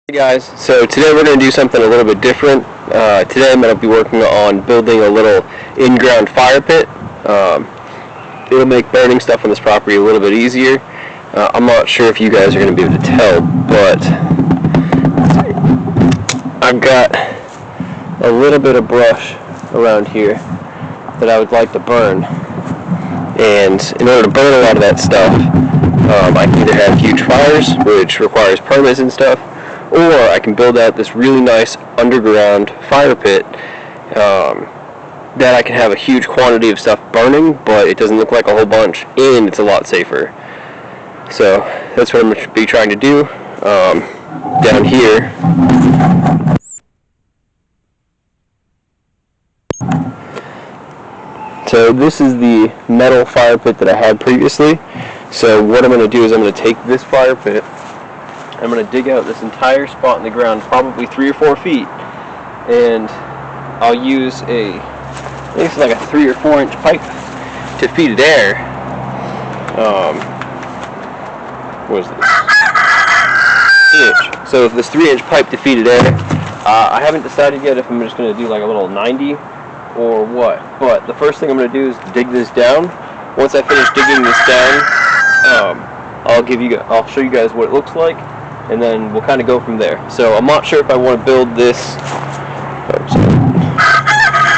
Hey guys, so today we're going to do something a little bit different. Today I'm going to be working on building a little in-ground fire pit. It'll make burning stuff on this property a little bit easier. I'm not sure if you guys are going to be able to tell, but I've got a little bit of brush around here that I would like to burn. And in order to burn a lot of that stuff, I can either have huge fires, which requires permits and stuff, or I can build out this really nice underground fire pit that I can have a huge quantity of stuff burning, but it doesn't look like a whole bunch, and it's a lot safer. So that's what I'm going to be trying to do down here. So this is the metal fire pit that I had previously. So what I'm going to do is I'm going to take this fire pit, I'm going to dig out this entire spot in the ground, probably 3 or 4 feet, and I'll use I think it's like a 3 or 4 inch pipe to feed it air. What is this? 3 inch. So this 3 inch pipe to feed it air. I haven't decided yet if I'm just going to do like a little 90 or what, but the first thing I'm going to do is dig this down. Once I finish digging this down, I'll show you guys what it looks like, and then we'll kind of go from there. So I'm not sure if I want to build this.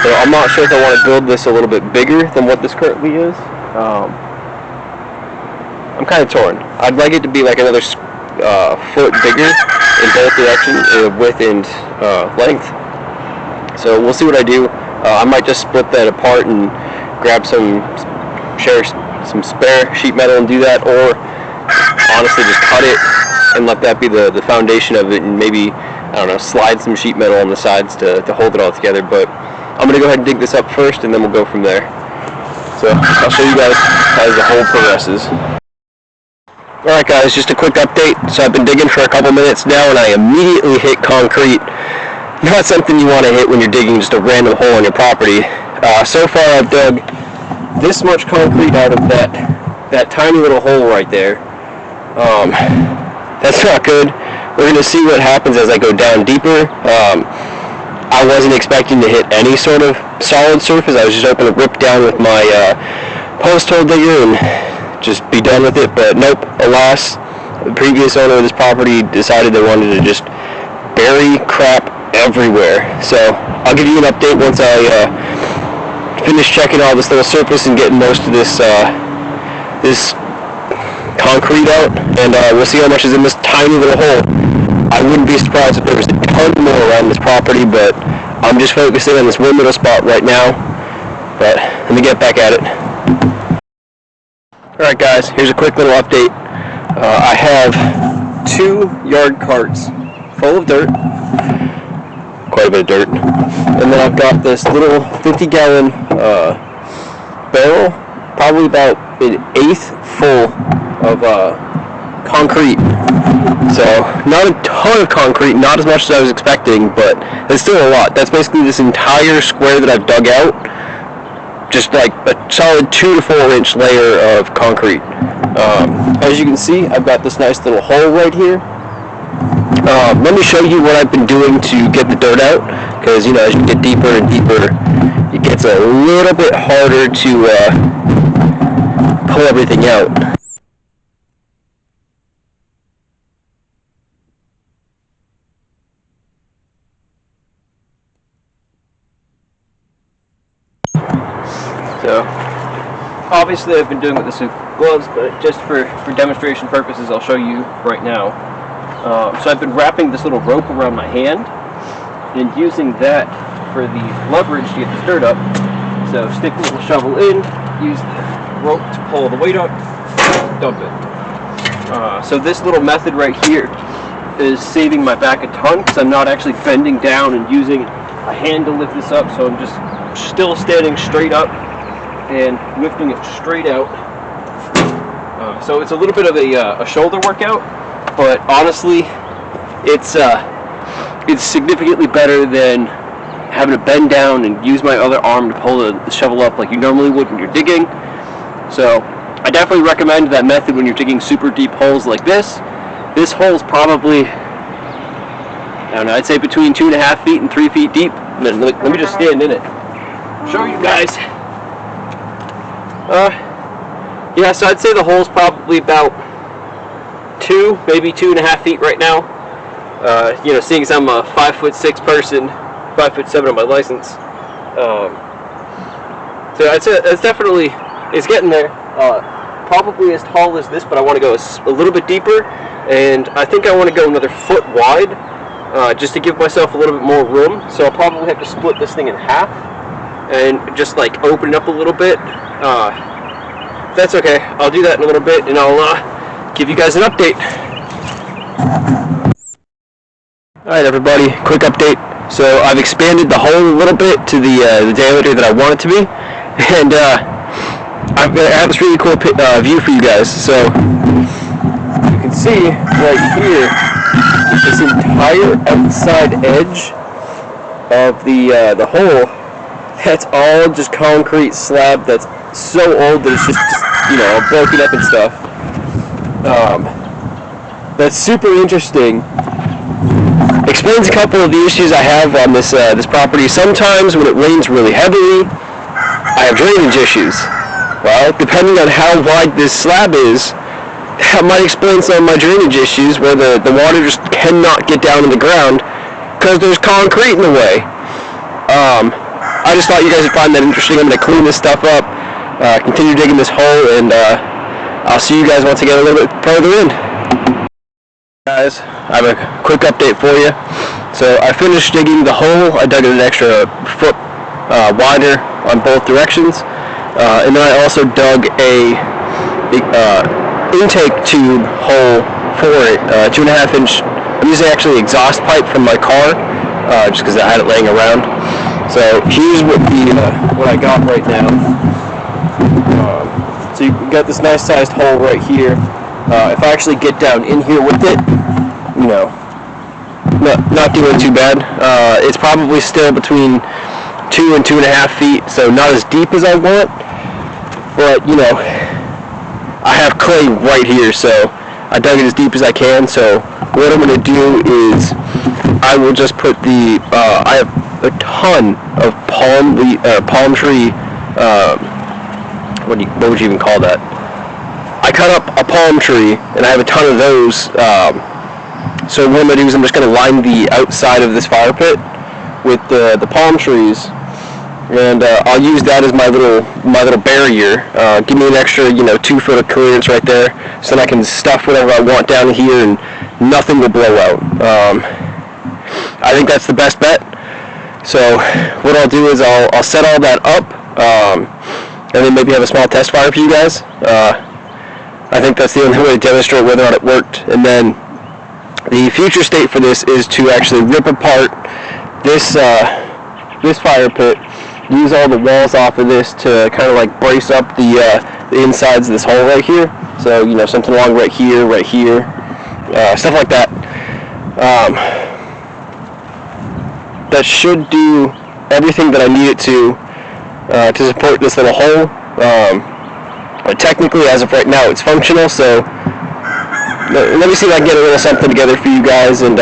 So I'm not sure if I want to build this a little bit bigger than what this currently is. I'm kind of torn. I'd like it to be like another foot bigger in both directions, width and length. So we'll see what I do. I might just split that apart and grab some spare sheet metal and do that, or honestly just cut it and let that be the foundation of it, and maybe, I don't know, slide some sheet metal on the sides to hold it all together. But I'm going to go ahead and dig this up first, and then we'll go from there. So I'll show you guys as the whole progresses. Alright guys, just a quick update. So I've been digging for a couple minutes now, and I immediately hit concrete. Not something you want to hit when you're digging just a random hole on your property. So far I've dug this much concrete out of that tiny little hole right there. That's not good. We're going to see what happens as I go down deeper. I wasn't expecting to hit any sort of solid surface. I was just hoping to rip down with my post hole digger and just be done with it, but nope, alas, the previous owner of this property decided they wanted to just bury crap everywhere. So I'll give you an update once I finish checking all this little surface and getting most of this concrete out, and we'll see how much is in this tiny little hole. I wouldn't be surprised if there was a ton more around this property, but I'm just focusing on this one little spot right now. But let me get back at it. Alright guys, here's a quick little update. I have 2 yard carts full of dirt, quite a bit of dirt, and then I've got this little 50-gallon barrel, probably about an eighth full of concrete. So not a ton of concrete, not as much as I was expecting, but it's still a lot. That's basically this entire square that I've dug out, just like a solid 2 to 4 inch layer of concrete. As you can see, I've got this nice little hole right here. Let me show you what I've been doing to get the dirt out, because you know, as you get deeper and deeper, it gets a little bit harder to pull everything out. So obviously I've been doing with this with gloves, but just for demonstration purposes I'll show you right now. So I've been wrapping this little rope around my hand and using that for the leverage to get this dirt up. So stick the little shovel in, use the rope to pull the weight up, dump it. So this little method right here is saving my back a ton, because I'm not actually bending down and using a hand to lift this up, so I'm just still standing straight up and lifting it straight out. So it's a little bit of a shoulder workout, but honestly, it's significantly better than having to bend down and use my other arm to pull the shovel up like you normally would when you're digging. So I definitely recommend that method when you're digging super deep holes like this. This hole is probably I don't know, I'd say between 2.5 feet and 3 feet deep. Let me just stand in it. Show you guys. Yeah, so I'd say the hole's probably about 2, maybe 2.5 feet right now. You know, seeing as I'm a 5'6" person, 5'7" on my license. So I'd say it's definitely, it's getting there. Probably as tall as this, but I want to go a little bit deeper, and I think I want to go another foot wide, just to give myself a little bit more room. So I'll probably have to split this thing in half and just like open it up a little bit. That's okay. I'll do that in a little bit, and I'll give you guys an update. Alright everybody, quick update. So I've expanded the hole a little bit to the diameter that I want it to be, and I have this really cool view for you guys. So you can see right here, this entire outside edge of the hole, that's all just concrete slab that's so old that it's just you know, broken up and stuff. That's super interesting. Explains a couple of the issues I have on this property. Sometimes when it rains really heavily, I have drainage issues. Well, depending on how wide this slab is, that might explain some of my drainage issues, where the water just cannot get down in the ground because there's concrete in the way. I just thought you guys would find that interesting. I'm going to clean this stuff up, continue digging this hole, and I'll see you guys once I get a little bit further in. Guys, I have a quick update for you. So I finished digging the hole. I dug it an extra foot wider on both directions, and then I also dug a intake tube hole for it, 2.5 inch. I'm using actually exhaust pipe from my car, just because I had it laying around. So here's what I got right now. So you got this nice sized hole right here. If I actually get down in here with it, you know, not doing too bad. It's probably still between 2 and 2.5 feet, so not as deep as I want, but you know, I have clay right here, so I dug it as deep as I can. So what I'm going to do is I will just put I have a ton of palm tree, what would you even call that? I cut up a palm tree, and I have a ton of those. So what I'm going to do is I'm just going to line the outside of this fire pit with the palm trees, and I'll use that as my little barrier. Give me an extra 2 foot of clearance right there, so that I can stuff whatever I want down here, and nothing will blow out. I think that's the best bet. So what I'll do is I'll set all that up, and then maybe have a small test fire for you guys. I think that's the only way to demonstrate whether or not it worked. And then the future state for this is to actually rip apart this fire pit, use all the walls off of this to kind of like brace up the insides of this hole right here. So something along right here, stuff like that. That should do everything that I need it to support this little hole. But technically, as of right now, it's functional. So let me see if I can get a little something together for you guys, and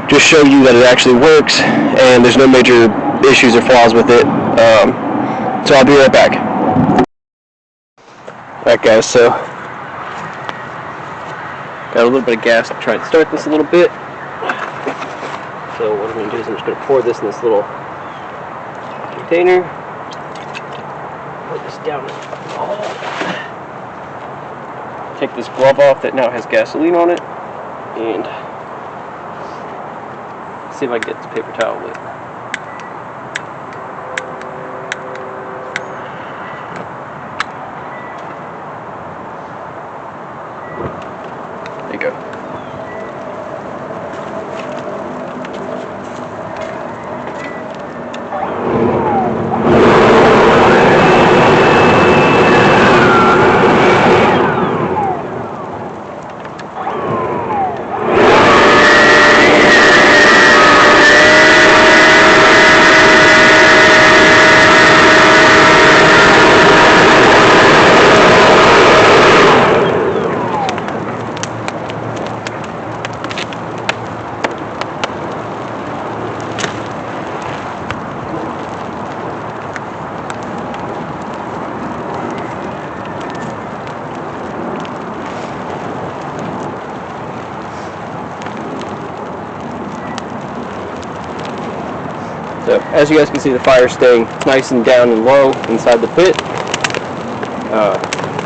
just show you that it actually works, and there's no major issues or flaws with it. So I'll be right back. Alright guys, so got a little bit of gas to try and start this a little bit. So what I'm going to do is I'm just going to pour this in this little container. Pour this down in the hole. Take this glove off that now has gasoline on it, and see if I can get this paper towel lit. There you go. So as you guys can see, the fire staying nice and down and low inside the pit.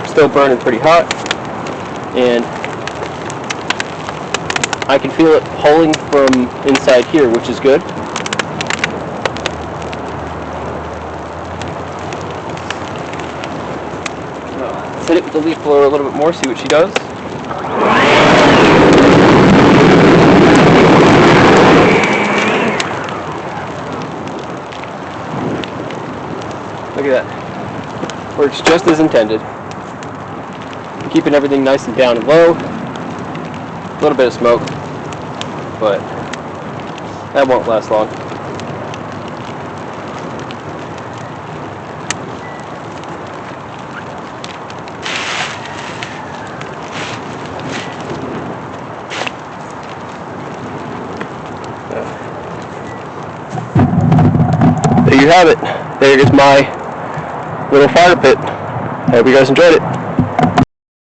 Still burning pretty hot, and I can feel it pulling from inside here, which is good. Let's hit it with the leaf blower a little bit more, see what she does. Look at that. Works just as intended. Keeping everything nice and down and low. A little bit of smoke, but that won't last long. There you have it. There is my little fire pit. I hope you guys enjoyed it.